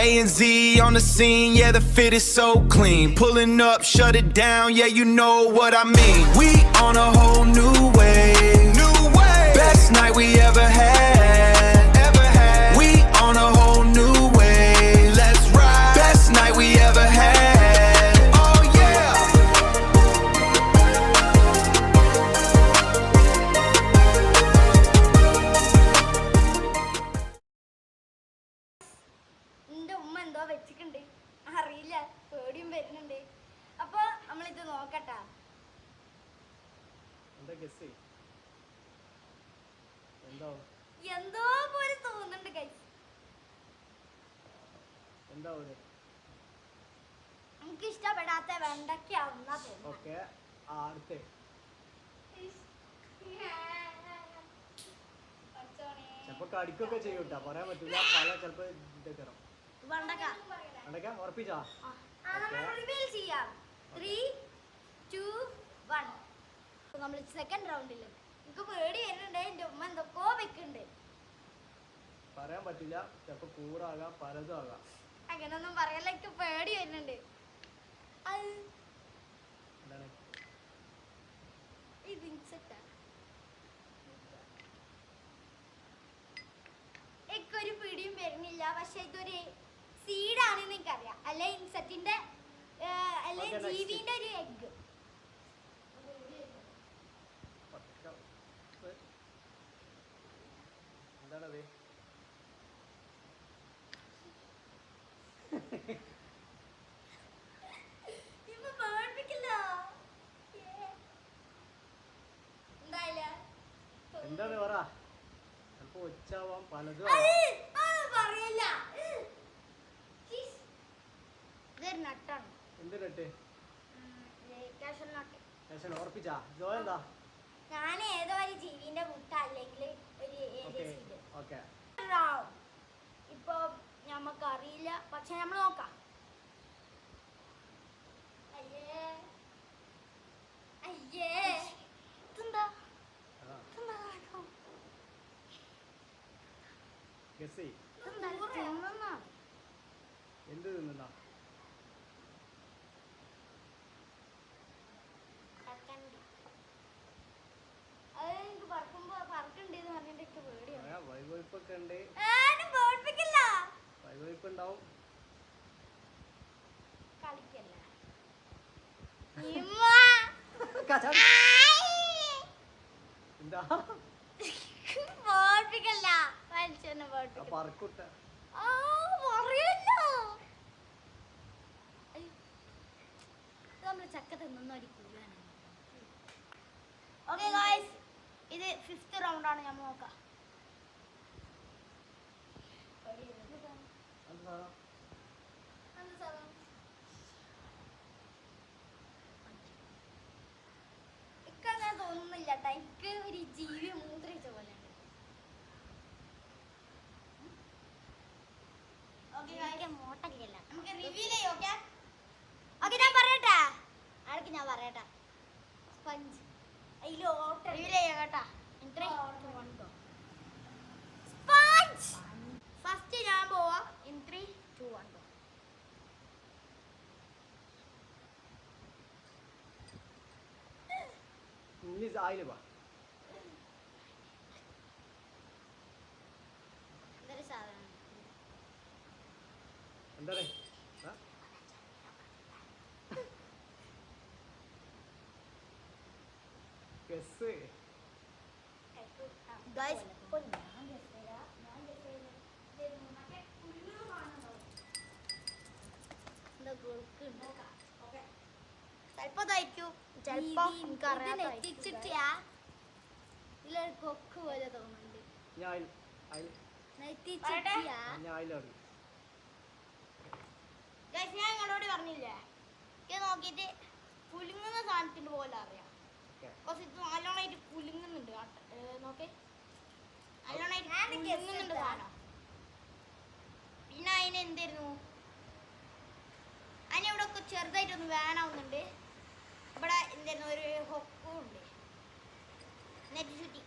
A and Z on the scene, yeah, the fit is so clean. Pulling up, shut it down, yeah, you know what I mean. We on a whole new wave. Best night we ever had. We on a whole new wave. Let's ride. Best night we ever had. Oh yeah. എന്റെ ഉമ്മ എന്തോ വെച്ചിട്ടുണ്ട് അറിയില്ല പേടിയും വരുന്നുണ്ട് അപ്പൊ നമ്മളിത് നോക്കട്ടാ എന്തോ പോലെ തോന്നുന്നുണ്ട് ഗൈസ് എനിക്ക് ഇഷ്ടപ്പെടാത്ത വെണ്ടയ്ക്കാവുന്ന കടിക്കൊക്കെ ചെയ്യൂട്ടാ പറയാൻ പറ്റില്ല പല ചിലപ്പോ ഉറപ്പിച്ചാ ചെയ്യാം 3 2 1 നമ്മൾ സെക്കൻഡ് റൗണ്ടില് എനിക്ക് പേടി വരുന്നുണ്ട് എന്റെ ഉമ്മ എന്തൊക്കെയോ വെക്കുന്നുണ്ട് പറയാൻ പറ്റില്ല ചിലപ്പോ കൂടാകാം പലതും ആകാം അങ്ങനൊന്നും പറയല്ല എനിക്ക് പേടി വരുന്നുണ്ട് ഇത് ഇൻസെക്റ്റാ ഒരു പിടിയും വരുന്നില്ല പക്ഷെ ഇതൊരു സീഡാണെന്ന് എനിക്കറിയാം അല്ലെ ഇൻസെക്റ്റിന്റെ അല്ലെ ജീവിന്റെ ഒരു എഗ് എന്താണത് എന്താണ് പറ ചിലപ്പോ ഒച്ചാവാം പലതും എന്ത് നട്ട് ഉറപ്പിച്ചാ ജോ എന്താ ഞാൻ ഏതോ ഒരു ജീവിന്റെ മുട്ട അല്ലെങ്കിൽ ഇപ്പൊ ഞമ്മക്കറിയില്ല പക്ഷെ നമ്മൾ നോക്കാം എന്ത് തിന്നാ വൈവൈപ്പുണ്ടാവും എന്താ പറക്കുട്ട നമ്മള് ചക്ക തിന്നൊരു കൂടാണ് ഓക്കെ ഗായ്സ് ഇത് 5th റൗണ്ടാണ് ഞാൻ നോക്കാം ഇക്കങ്ങനെ തോന്നുന്നില്ല എനിക്ക് ഒരു ജീവി മൂത്രിച്ച പോലെ നമുക്ക് റിവീൽ ചെയ്യാം ഓക്കെ ഞാൻ പറയട്ടെ ആർക്ക് ഞാൻ പറയട്ടെ സ്പഞ്ച് റിവീൽ ചെയ്യാം കേട്ടാ സ്പഞ്ച് ഫസ്റ്റ് ഞാൻ പോവാ ഇൻ 3 2 1 ഇംഗ്ലീഷ് ആയില്ലേ വാ എന്തൊരു സാധനം എന്താണ് ഗസ് ഗൈസ് ചെലപ്പോ ഇതിലൊരു കൊക്ക് പോലെ തോന്നുന്നുണ്ട് ഞാൻ നിങ്ങളോട് പറഞ്ഞില്ലേ നോക്കിട്ട് കുലുങ്ങുന്ന സാധനത്തിന്റെ പോലെ അറിയാം കുറച്ച് നല്ലോണായിട്ട് കുലുങ്ങുന്നുണ്ട് നോക്കേ നല്ലോണായിട്ട് കുലുങ്ങുന്നുണ്ട് സാധനം പിന്നെ അതിന് എന്തായിരുന്നു അതിനിവിടെ ഒക്കെ ചെറുതായിട്ടൊന്ന് വേനാവുന്നുണ്ട് ഇവിടെ എന്തായിരുന്നു ഒരു ഹൊക്കും ഉണ്ട് നെറ്റ് ചുറ്റി